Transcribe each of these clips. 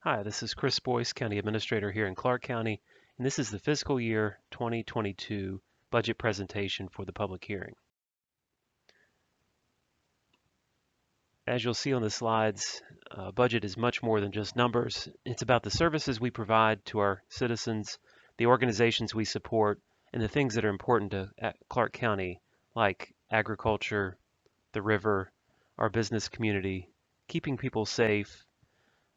Hi, this is Chris Boies, County Administrator here in Clarke County, and this is the fiscal year 2022 budget presentation for the public hearing. As you'll see on the slides, budget is much more than just numbers. It's about the services we provide to our citizens, the organizations we support, and the things that are important to Clarke County, like agriculture, the river, our business community, keeping people safe,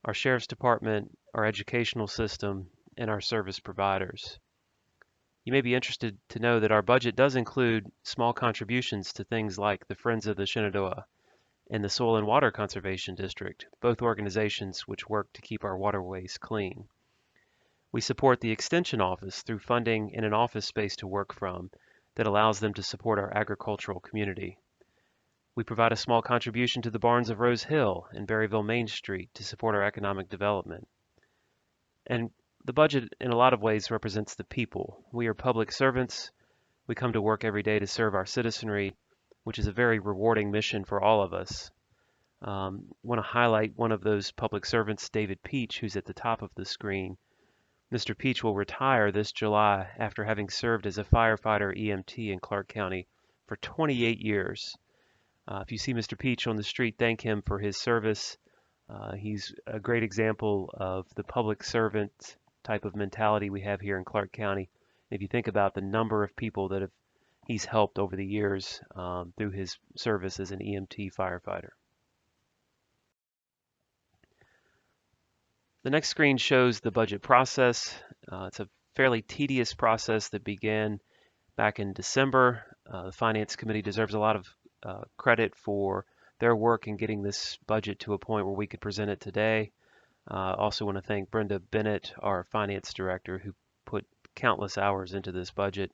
our sheriff's department, our educational system, and our service providers. You may be interested to know that our budget does include small contributions to things like the Friends of the Shenandoah and the Soil and Water Conservation District, both organizations which work to keep our waterways clean. We support the Extension Office through funding and an office space to work from that allows them to support our agricultural community. We provide a small contribution to the Barns of Rose Hill and Berryville Main Street to support our economic development. And the budget, in a lot of ways, represents the people. We are public servants. We come to work every day to serve our citizenry, which is a very rewarding mission for all of us. I want to highlight one of those public servants, David Peach, who's at the top of the screen. Mr. Peach will retire this July after having served as a firefighter EMT in Clarke County for 28 years. If you see Mr. Peach on the street, thank him for his service. He's a great example of the public servant type of mentality we have here in Clarke County. If you think about the number of people that he's helped over the years through his service as an EMT firefighter. The next screen shows the budget process. It's a fairly tedious process that began back in December. The Finance Committee deserves a lot of credit for their work in getting this budget to a point where we could present it today. Also want to thank Brenda Bennett, our Finance Director, who put countless hours into this budget.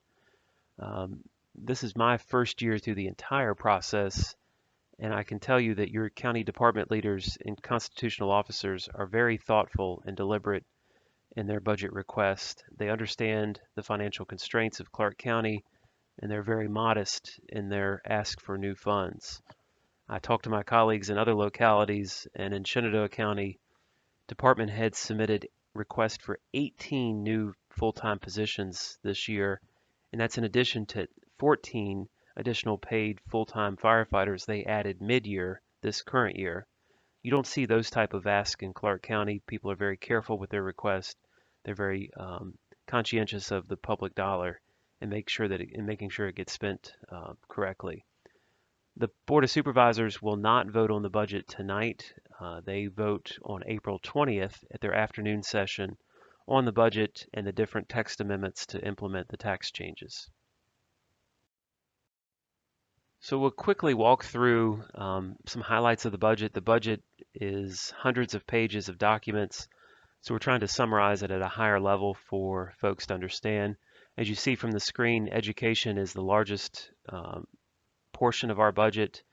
This is my first year through the entire process, and I can tell you that your county department leaders and constitutional officers are very thoughtful and deliberate in their budget request. They understand the financial constraints of Clarke County, and they're very modest in their ask for new funds. I talked to my colleagues in other localities, and in Shenandoah County, department heads submitted requests for 18 new full-time positions this year, and that's in addition to 14 additional paid full-time firefighters they added mid-year this current year. You don't see those type of asks in Clarke County. People are very careful with their request. They're very conscientious of the public dollar and making sure it gets spent correctly. The Board of Supervisors will not vote on the budget tonight. They vote on April 20th at their afternoon session on the budget and the different text amendments to implement the tax changes. So we'll quickly walk through some highlights of the budget. The budget is hundreds of pages of documents, so we're trying to summarize it at a higher level for folks to understand. As you see from the screen, education is the largest portion of our budget.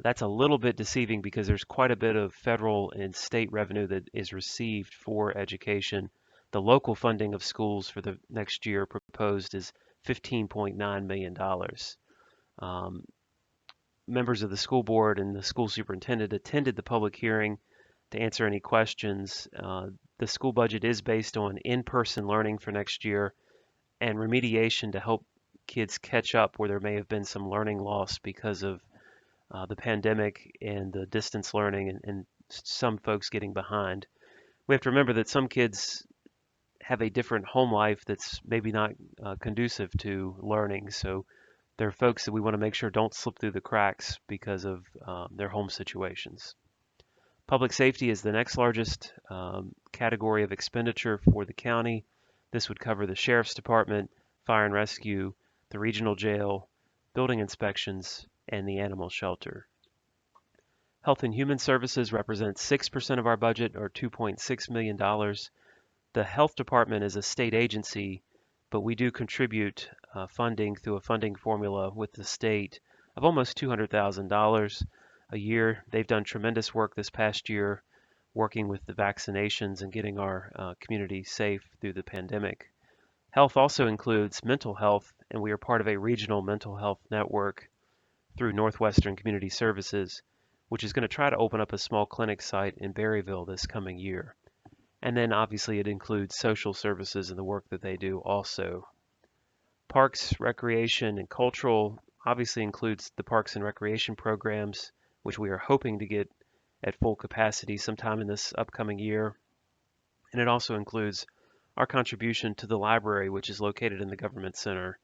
That's a little bit deceiving because there's quite a bit of federal and state revenue that is received for education. The local funding of schools for the next year proposed is $15.9 million. Members of the school board and the school superintendent attended the public hearing to answer any questions. The school budget is based on in-person learning for next year and remediation to help kids catch up where there may have been some learning loss because of the pandemic and the distance learning and some folks getting behind. We have to remember that some kids have a different home life that's maybe not conducive to learning. So there are folks that we want to make sure don't slip through the cracks because of their home situations. Public safety is the next largest category of expenditure for the county. This would cover the sheriff's department, fire and rescue, the regional jail, building inspections, and the animal shelter. Health and Human Services represents 6% of our budget, or $2.6 million. The health department is a state agency, but we do contribute funding through a funding formula with the state of almost $200,000 a year. They've done tremendous work this past year working with the vaccinations and getting our community safe through the pandemic. Health also includes mental health, and we are part of a regional mental health network through Northwestern Community Services, which is going to try to open up a small clinic site in Berryville this coming year. And then obviously it includes social services and the work that they do also. Parks, recreation, and cultural obviously includes the parks and recreation programs, which we are hoping to get at full capacity sometime in this upcoming year. And it also includes our contribution to the library, which is located in the government center.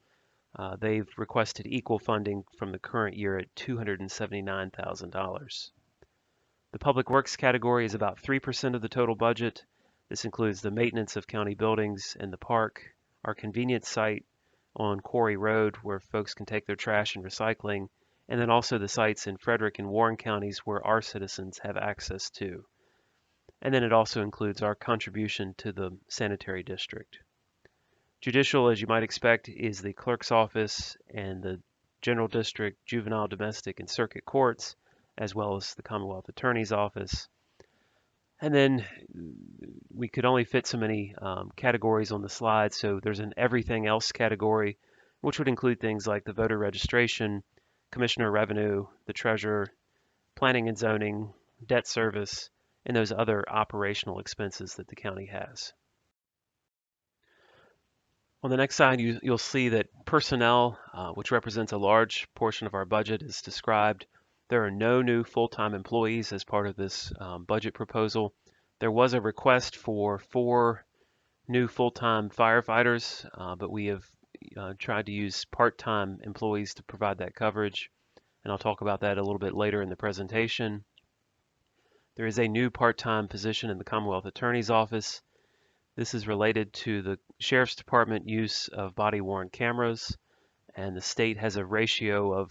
They've requested equal funding from the current year at $279,000. The public works category is about 3% of the total budget. This includes the maintenance of county buildings and the park, our convenience site on Quarry Road where folks can take their trash and recycling, and then also the sites in Frederick and Warren counties where our citizens have access to. And then it also includes our contribution to the sanitary district. Judicial, as you might expect, is the clerk's office and the general district, juvenile, domestic, and circuit courts, as well as the Commonwealth Attorney's Office. And then we could only fit so many categories on the slide, so there's an everything else category, which would include things like the voter registration, commissioner revenue, the treasurer, planning and zoning, debt service, and those other operational expenses that the county has. On the next slide, you'll see that personnel, which represents a large portion of our budget, is described. There are no new full-time employees as part of this budget proposal. There was a request for 4 new full-time firefighters, but we have tried to use part-time employees to provide that coverage, and I'll talk about that a little bit later in the presentation. There is a new part-time position in the Commonwealth Attorney's Office. This is related to the Sheriff's Department use of body-worn cameras, and the state has a ratio of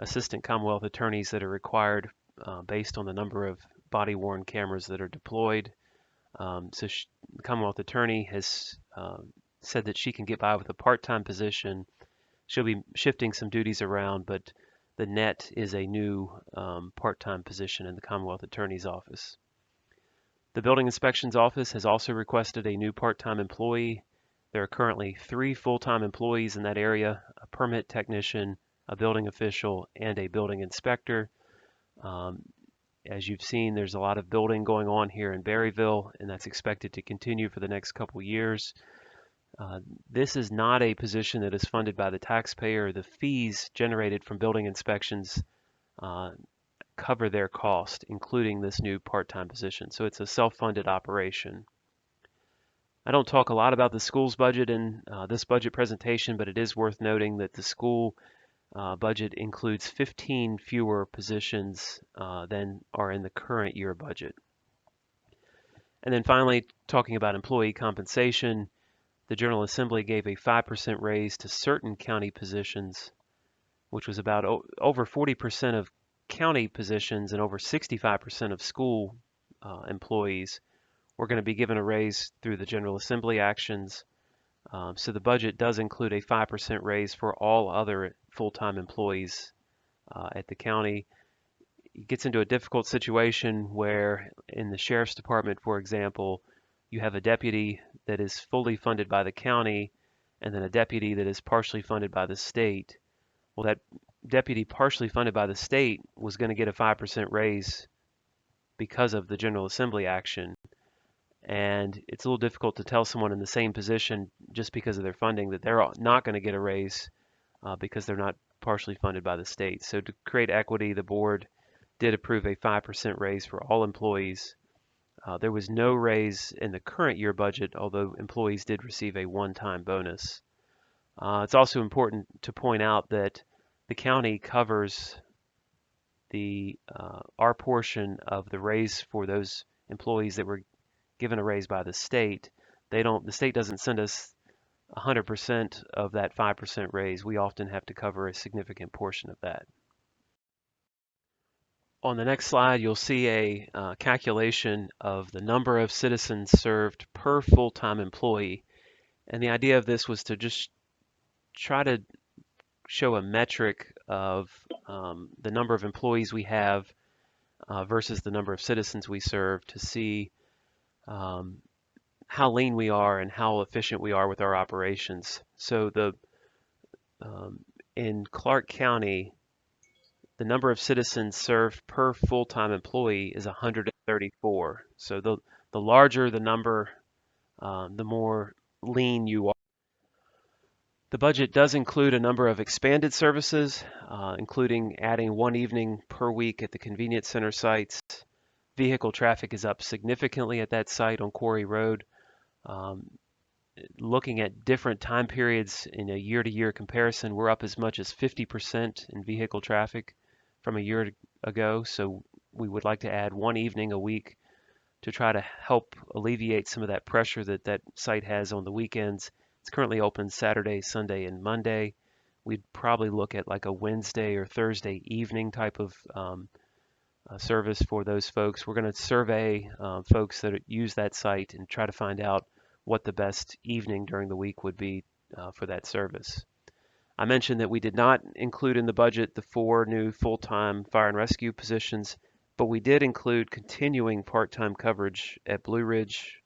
assistant Commonwealth attorneys that are required based on the number of body-worn cameras that are deployed. The Commonwealth Attorney has said that she can get by with a part-time position. She'll be shifting some duties around, but the net is a new part-time position in the Commonwealth Attorney's Office. The Building Inspections Office has also requested a new part-time employee. There are currently 3 full-time employees in that area, a permit technician, a building official, and a building inspector. As you've seen, there's a lot of building going on here in Berryville, and that's expected to continue for the next couple years. This is not a position that is funded by the taxpayer. The fees generated from building inspections cover their cost, including this new part-time position. So it's a self-funded operation. I don't talk a lot about the school's budget in this budget presentation, but it is worth noting that the school budget includes 15 fewer positions than are in the current year budget. And then finally, talking about employee compensation, the General Assembly gave a 5% raise to certain county positions, which was about over 40% of county positions and over 65% of school employees were going to be given a raise through the General Assembly actions. So the budget does include a 5% raise for all other full-time employees at the county. It gets into a difficult situation where in the Sheriff's Department, for example, you have a deputy that is fully funded by the county and then a deputy that is partially funded by the state. Well, that deputy partially funded by the state was going to get a 5% raise because of the General Assembly action. And it's a little difficult to tell someone in the same position just because of their funding that they're not going to get a raise because they're not partially funded by the state. So to create equity, the board did approve a 5% raise for all employees. There was no raise in the current year budget, although employees did receive a one-time bonus. It's also important to point out that the county covers our portion of the raise for those employees that were given a raise by the state. The state doesn't send us 100% of that 5% raise. We often have to cover a significant portion of that. On the next slide, you'll see a calculation of the number of citizens served per full-time employee. And the idea of this was to just try to show a metric of the number of employees we have versus the number of citizens we serve to see how lean we are and how efficient we are with our operations. So in Clarke County, the number of citizens served per full-time employee is 134. So the larger the number, the more lean you are. The budget does include a number of expanded services, including adding one evening per week at the convenience center sites. Vehicle traffic is up significantly at that site on Quarry Road. Um, Looking at different time periods in a year-to-year comparison, we're up as much as 50% in vehicle traffic from a year ago. So we would like to add one evening a week to try to help alleviate some of that pressure that that site has on the weekends. It's currently open Saturday, Sunday, and Monday. We'd probably look at like a Wednesday or Thursday evening type of service for those folks. We're going to survey folks that use that site and try to find out what the best evening during the week would be for that service. I mentioned that we did not include in the budget the 4 new full-time fire and rescue positions, but we did include continuing part-time coverage at Blue Ridge.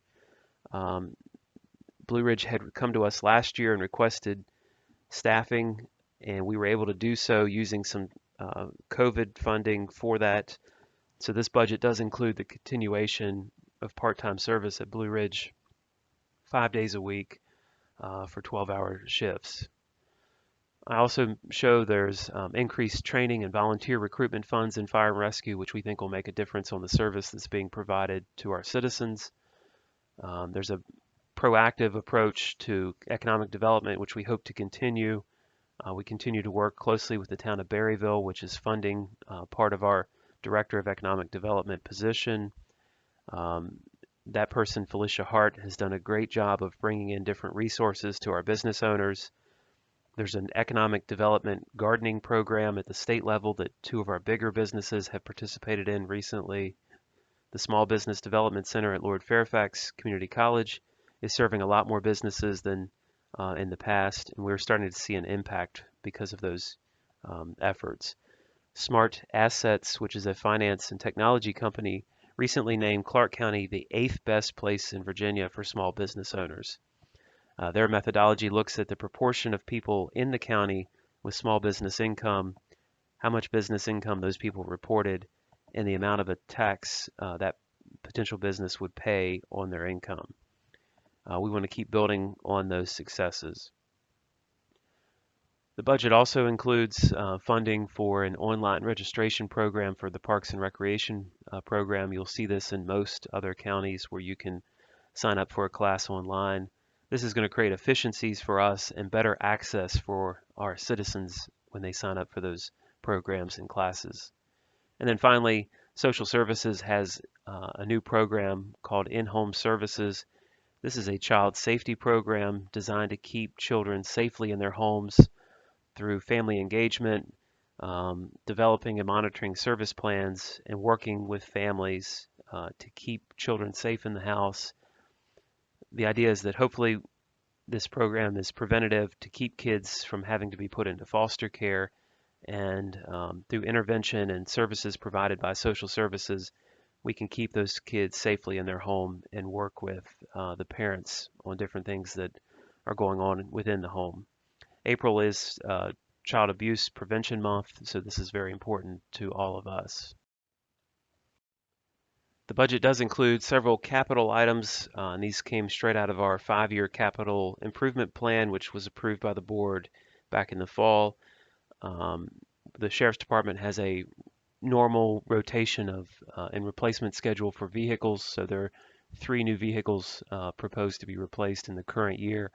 Blue Ridge had come to us last year and requested staffing, and we were able to do so using some COVID funding for that. So this budget does include the continuation of part-time service at Blue Ridge 5 days a week for 12-hour shifts. I also show there's increased training and volunteer recruitment funds in fire and rescue, which we think will make a difference on the service that's being provided to our citizens. There's a proactive approach to economic development, which we hope to continue. We continue to work closely with the town of Berryville, which is funding part of our Director of Economic Development position. That person, Felicia Hart, has done a great job of bringing in different resources to our business owners. There's an economic development gardening program at the state level that 2 of our bigger businesses have participated in recently. The Small Business Development Center at Lord Fairfax Community College is serving a lot more businesses than in the past, and we're starting to see an impact because of those efforts. Smart Assets, which is a finance and technology company, recently named Clarke County the 8th best place in Virginia for small business owners. Their methodology looks at the proportion of people in the county with small business income, how much business income those people reported, and the amount of a tax that potential business would pay on their income. We want to keep building on those successes. The budget also includes funding for an online registration program for the Parks and Recreation program. You'll see this in most other counties where you can sign up for a class online. This is going to create efficiencies for us and better access for our citizens when they sign up for those programs and classes. And then finally, Social Services has a new program called In-Home Services. This is a child safety program designed to keep children safely in their homes through family engagement, developing and monitoring service plans, and working with families to keep children safe in the house. The idea is that hopefully this program is preventative to keep kids from having to be put into foster care, and through intervention and services provided by social services, we can keep those kids safely in their home and work with the parents on different things that are going on within the home. April is Child Abuse Prevention Month, so this is very important to all of us. The budget does include several capital items, and these came straight out of our 5-year capital improvement plan, which was approved by the board back in the fall. The Sheriff's Department has a normal rotation of and replacement schedule for vehicles, so there are 3 new vehicles proposed to be replaced in the current year.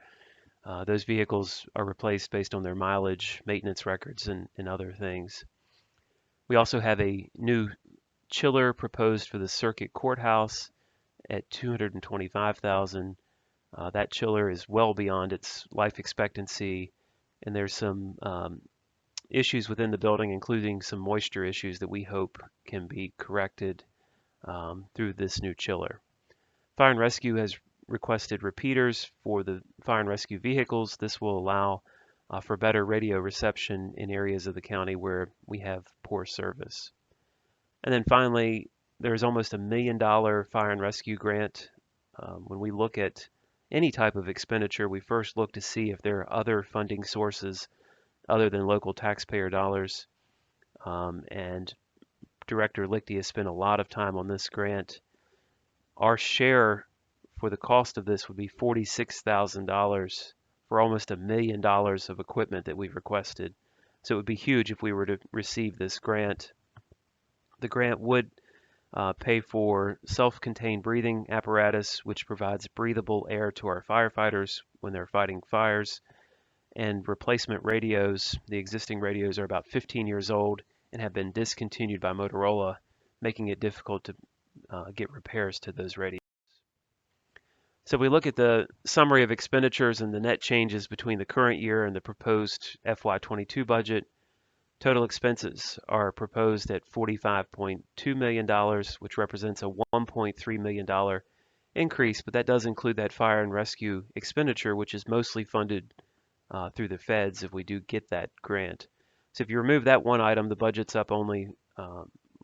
Those vehicles are replaced based on their mileage, maintenance records, and other things. We also have a new chiller proposed for the circuit courthouse at $225,000. That chiller is well beyond its life expectancy, and there's some issues within the building, including some moisture issues that we hope can be corrected through this new chiller. Fire and Rescue has requested repeaters for the fire and rescue vehicles. This will allow for better radio reception in areas of the county where we have poor service. And then finally, there's almost $1 million fire and rescue grant. When we look at any type of expenditure, we first look to see if there are other funding sources other than local taxpayer dollars. And Director Lichty has spent a lot of time on this grant. our share for the cost of this would be $46,000 for almost $1 million of equipment that we've requested. So it would be huge if we were to receive this grant. The grant would pay for self-contained breathing apparatus, which provides breathable air to our firefighters when they're fighting fires, and replacement radios. The existing radios are about 15 years old and have been discontinued by Motorola, making it difficult to get repairs to those radios. So we look at the summary of expenditures and the net changes between the current year and the proposed FY22 budget. Total expenses are proposed at $45.2 million, which represents a $1.3 million increase, but that does include that fire and rescue expenditure, which is mostly funded through the feds if we do get that grant. So if you remove that one item, the budget's up only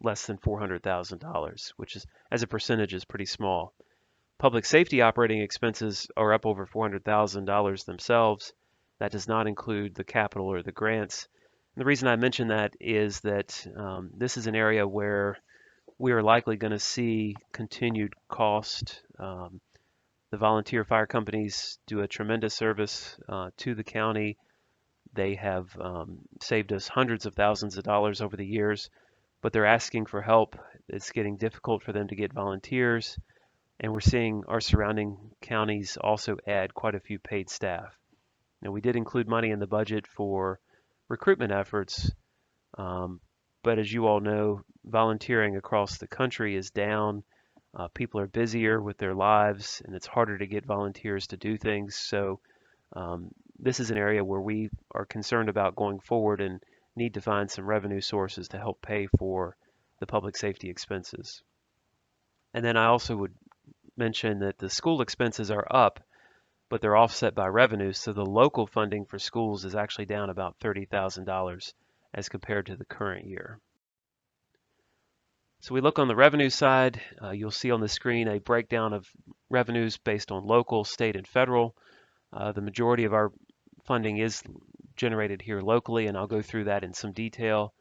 less than $400,000, which is, as a percentage, is pretty small. Public safety operating expenses are up over $400,000 themselves. That does not include the capital or the grants. And the reason I mention that is that this is an area where we are likely going to see continued cost. The volunteer fire companies do a tremendous service to the county. They have saved us hundreds of thousands of dollars over the years, but they're asking for help. It's getting difficult for them to get volunteers. And we're seeing our surrounding counties also add quite a few paid staff. Now, we did include money in the budget for recruitment efforts, but as you all know, volunteering across the country is down. People are busier with their lives, and it's harder to get volunteers to do things. So this is an area where we are concerned about going forward and need to find some revenue sources to help pay for the public safety expenses. And then I also would mention that the school expenses are up, but they're offset by revenue. So the local funding for schools is actually down about $30,000 as compared to the current year. So we look on the revenue side, you'll see on the screen a breakdown of revenues based on local, state, and federal. The majority of our funding is generated here locally, and I'll go through that in some detail.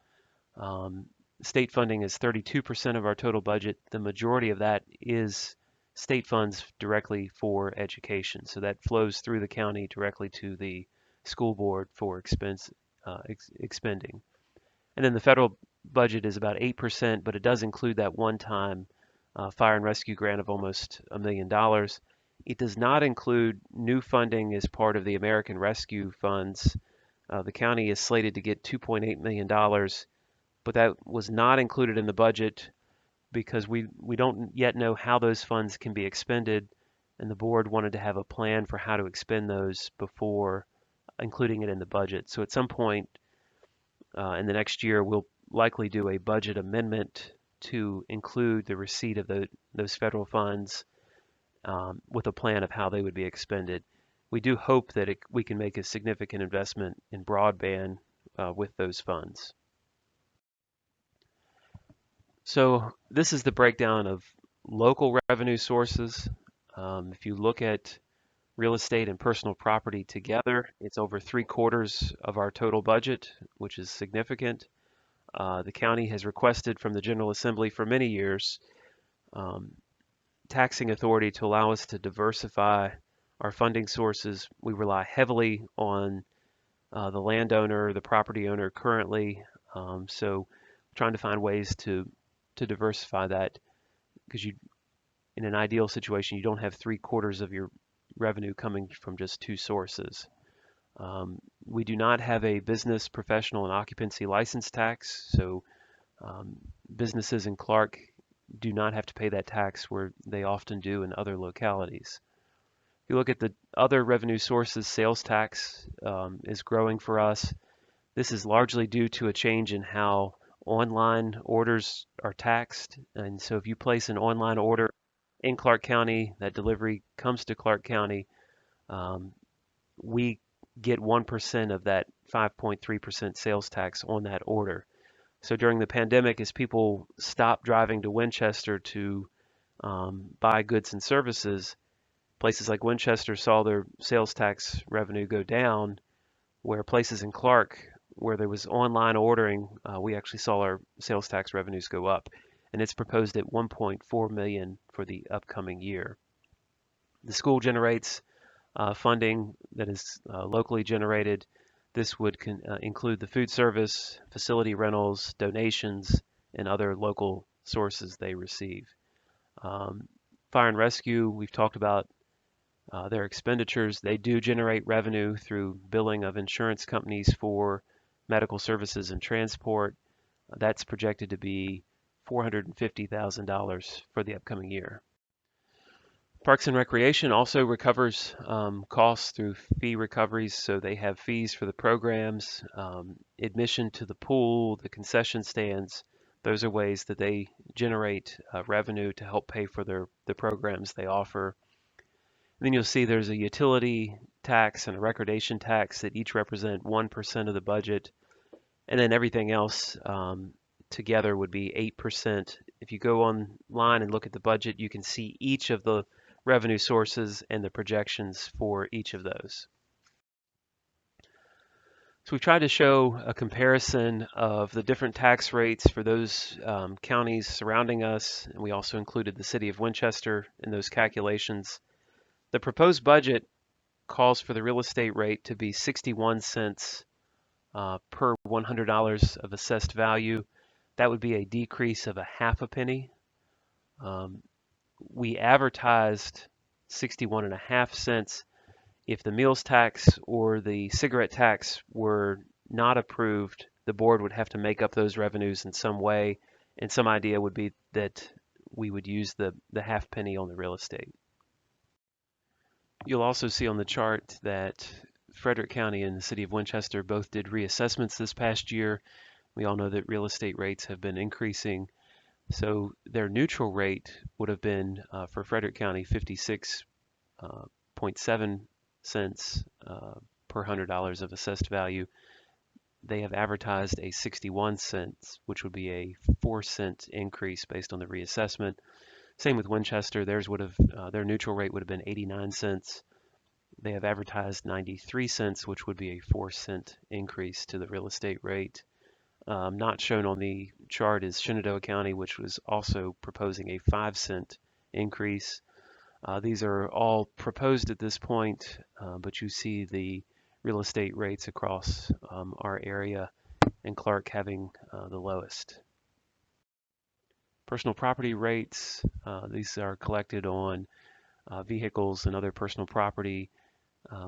State funding is 32% of our total budget. The majority of that is state funds directly for education. So that flows through the county directly to the school board for expending. And then the federal budget is about 8%, but it does include that one-time fire and rescue grant of almost $1 million. It does not include new funding as part of the American Rescue Funds. The county is slated to get $2.8 million, but that was not included in the budget because we don't yet know how those funds can be expended, and the board wanted to have a plan for how to expend those before including it in the budget. So at some point in the next year, we'll likely do a budget amendment to include the receipt of those federal funds with a plan of how they would be expended. We do hope that we can make a significant investment in broadband with those funds. So this is the breakdown of local revenue sources. If you look at real estate and personal property together, it's over 3/4 of our total budget, which is significant. The county has requested from the General Assembly for many years taxing authority to allow us to diversify our funding sources. We rely heavily on the landowner, the property owner currently, so trying to find ways to diversify that, because in an ideal situation, you don't have 3/4 of your revenue coming from just two sources. We do not have a business, professional, and occupancy license tax, so businesses in Clarke do not have to pay that tax where they often do in other localities. If you look at the other revenue sources, sales tax is growing for us. This is largely due to a change in how online orders are taxed. And so if you place an online order in Clarke County, that delivery comes to Clarke County, we get 1% of that 5.3% sales tax on that order. So during the pandemic, as people stopped driving to Winchester to buy goods and services, places like Winchester saw their sales tax revenue go down, where places in Clarke, where there was online ordering, we actually saw our sales tax revenues go up. and it's proposed at $1.4 million for the upcoming year. The school generates funding that is locally generated. This would include the food service, facility rentals, donations, and other local sources they receive. Fire and rescue, we've talked about their expenditures. They do generate revenue through billing of insurance companies for medical services and transport. That's projected to be $450,000 for the upcoming year. Parks and Recreation also recovers costs through fee recoveries, so they have fees for the programs, admission to the pool, the concession stands. Those are ways that they generate revenue to help pay for the programs they offer. And then you'll see there's a utility tax and a recordation tax that each represent 1% of the budget, and then everything else together would be 8%. If you go online and look at the budget, you can see each of the revenue sources and the projections for each of those. So we've tried to show a comparison of the different tax rates for those counties surrounding us, and we also included the city of Winchester in those calculations. The proposed budget calls for the real estate rate to be 61 cents per $100 of assessed value. That would be a decrease of a half a penny. We advertised 61.5 cents. If the meals tax or the cigarette tax were not approved, the board would have to make up those revenues in some way, and some idea would be that we would use the half penny on the real estate. You'll also see on the chart that Frederick County and the city of Winchester both did reassessments this past year. We all know that real estate rates have been increasing. So their neutral rate would have been for Frederick County 56.7 cents per $100 of assessed value. They have advertised a 61 cents, which would be a 4-cent increase based on the reassessment. Same with Winchester. Theirs would have their neutral rate would have been 89 cents. They have advertised 93 cents, which would be a 4-cent increase to the real estate rate. Not shown on the chart is Shenandoah County, which was also proposing a 5-cent increase. These are all proposed at this point, but you see the real estate rates across our area, and Clarke having the lowest. Personal property rates, these are collected on vehicles and other personal property.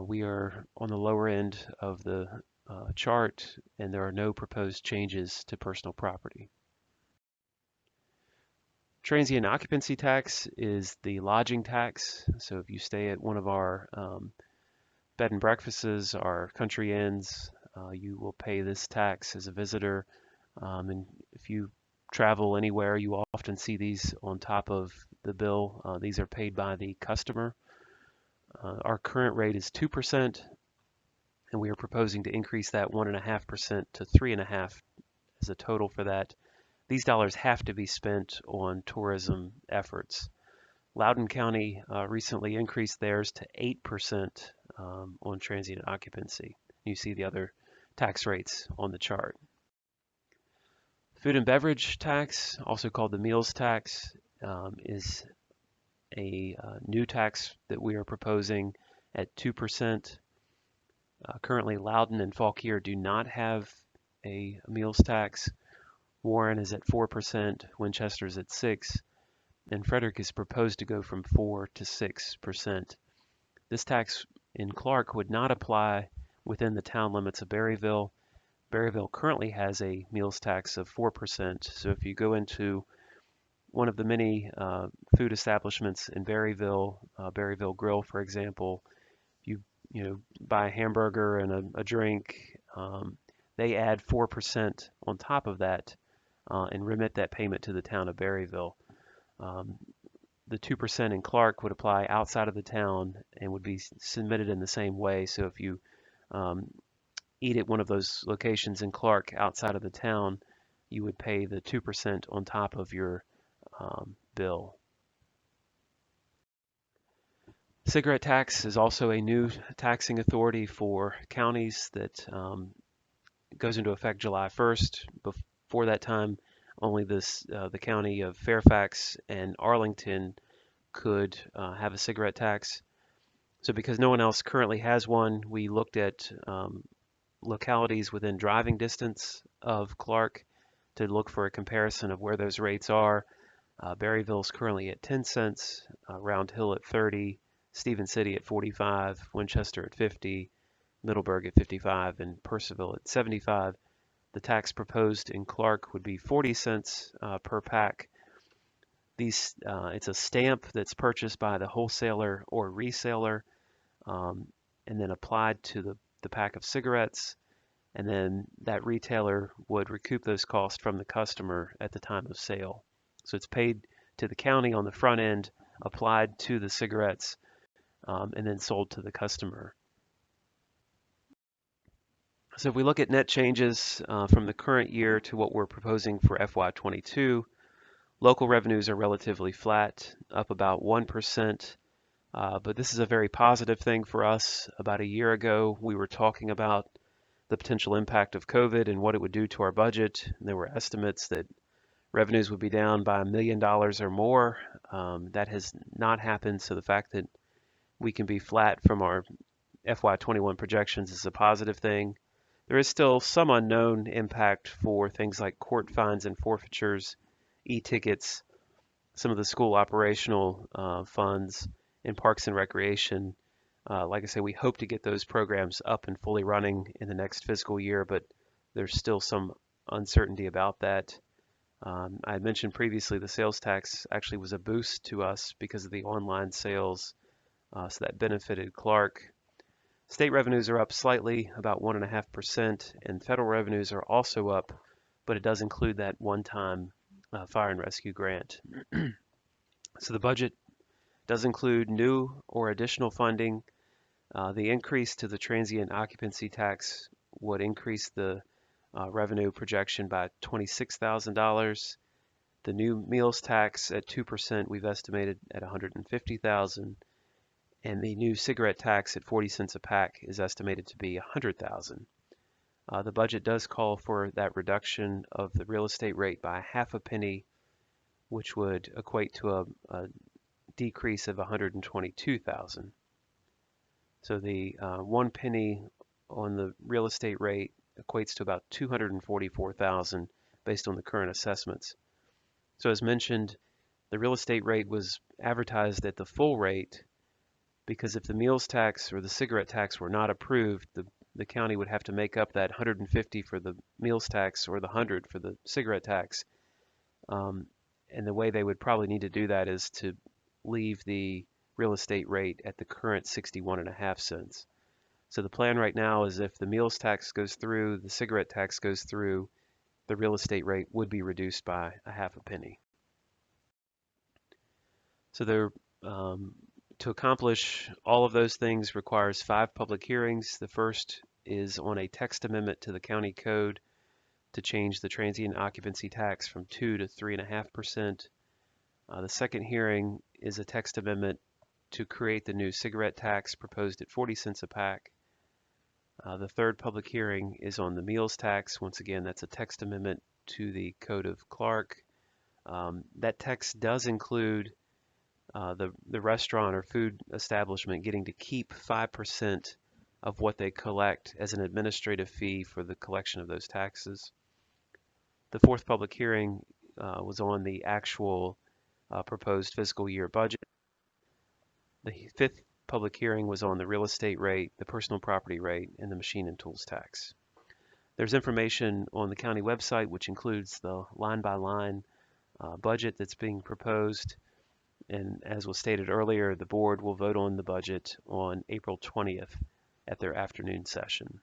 We are on the lower end of the chart, and there are no proposed changes to personal property. Transient occupancy tax is the lodging tax. So if you stay at one of our bed and breakfasts, our country inns, you will pay this tax as a visitor. And if you travel anywhere, you often see these on top of the bill. These are paid by the customer. Our current rate is 2%, and we are proposing to increase that 1.5% to 3.5% as a total for that. These dollars have to be spent on tourism efforts. Loudoun County recently increased theirs to 8% on transient occupancy. You see the other tax rates on the chart. Food and beverage tax, also called the meals tax, is a new tax that we are proposing at 2%. Currently, Loudoun and Fauquier do not have a meals tax. Warren is at 4%, Winchester is at 6%, and Frederick is proposed to go from 4 to 6%. This tax in Clarke would not apply within the town limits of Berryville. Berryville currently has a meals tax of 4%, so if you go into one of the many food establishments in Berryville, Berryville Grill, for example, you buy a hamburger and a drink, they add 4% on top of that and remit that payment to the town of Berryville. The 2% in Clarke would apply outside of the town and would be submitted in the same way. So if you eat at one of those locations in Clarke outside of the town, you would pay the 2% on top of your bill. Cigarette tax is also a new taxing authority for counties that goes into effect July 1st. Before that time, Only the county of Fairfax and Arlington could have a cigarette tax. So because no one else currently has one, we looked at localities within driving distance of Clarke to look for a comparison of where those rates are. Berryville is currently at 10 cents, Round Hill at 30, Stephen City at 45, Winchester at 50, Middleburg at 55, and Purcellville at 75. The tax proposed in Clarke would be 40 cents per pack. It's a stamp that's purchased by the wholesaler or reseller, and then applied to the pack of cigarettes, and then that retailer would recoup those costs from the customer at the time of sale. So it's paid to the county on the front end, applied to the cigarettes, and then sold to the customer. So if we look at net changes from the current year to what we're proposing for FY22, local revenues are relatively flat, up about 1%. But this is a very positive thing for us. About a year ago, we were talking about the potential impact of COVID and what it would do to our budget. And there were estimates that revenues would be down by $1 million or more. That has not happened. So the fact that we can be flat from our FY21 projections is a positive thing. There is still some unknown impact for things like court fines and forfeitures, e-tickets, some of the school operational funds, in Parks and Recreation. Like I say, we hope to get those programs up and fully running in the next fiscal year, but there's still some uncertainty about that. I had mentioned previously the sales tax actually was a boost to us because of the online sales, so that benefited Clarke. State revenues are up slightly, about 1.5%, and federal revenues are also up, but it does include that one-time fire and rescue grant. So the budget does include new or additional funding. The increase to the transient occupancy tax would increase the revenue projection by $26,000. The new meals tax at 2% we've estimated at $150,000, and the new cigarette tax at 40 cents a pack is estimated to be $100,000. The budget does call for that reduction of the real estate rate by half a penny, which would equate to a decrease of $122,000. So the 1 penny on the real estate rate equates to about $244,000 based on the current assessments. So as mentioned, the real estate rate was advertised at the full rate because if the meals tax or the cigarette tax were not approved, the county would have to make up that $150 for the meals tax or the $100 for the cigarette tax. And the way they would probably need to do that is to leave the real estate rate at the current 61.5 cents. So the plan right now is if the meals tax goes through, the cigarette tax goes through, the real estate rate would be reduced by a half a penny. So to accomplish all of those things requires 5 public hearings. The first is on a text amendment to the county code to change the transient occupancy tax from 2 to 3.5%. The second hearing is a text amendment to create the new cigarette tax proposed at 40 cents a pack. The third public hearing is on the meals tax. Once again, that's a text amendment to the Code of Clarke. That text does include the restaurant or food establishment getting to keep 5% of what they collect as an administrative fee for the collection of those taxes. The fourth public hearing was on the actual proposed fiscal year budget. The fifth public hearing was on the real estate rate, the personal property rate, and the machine and tools tax. There's information on the county website which includes the line-by-line budget that's being proposed. And as was stated earlier, the board will vote on the budget on April 20th at their afternoon session.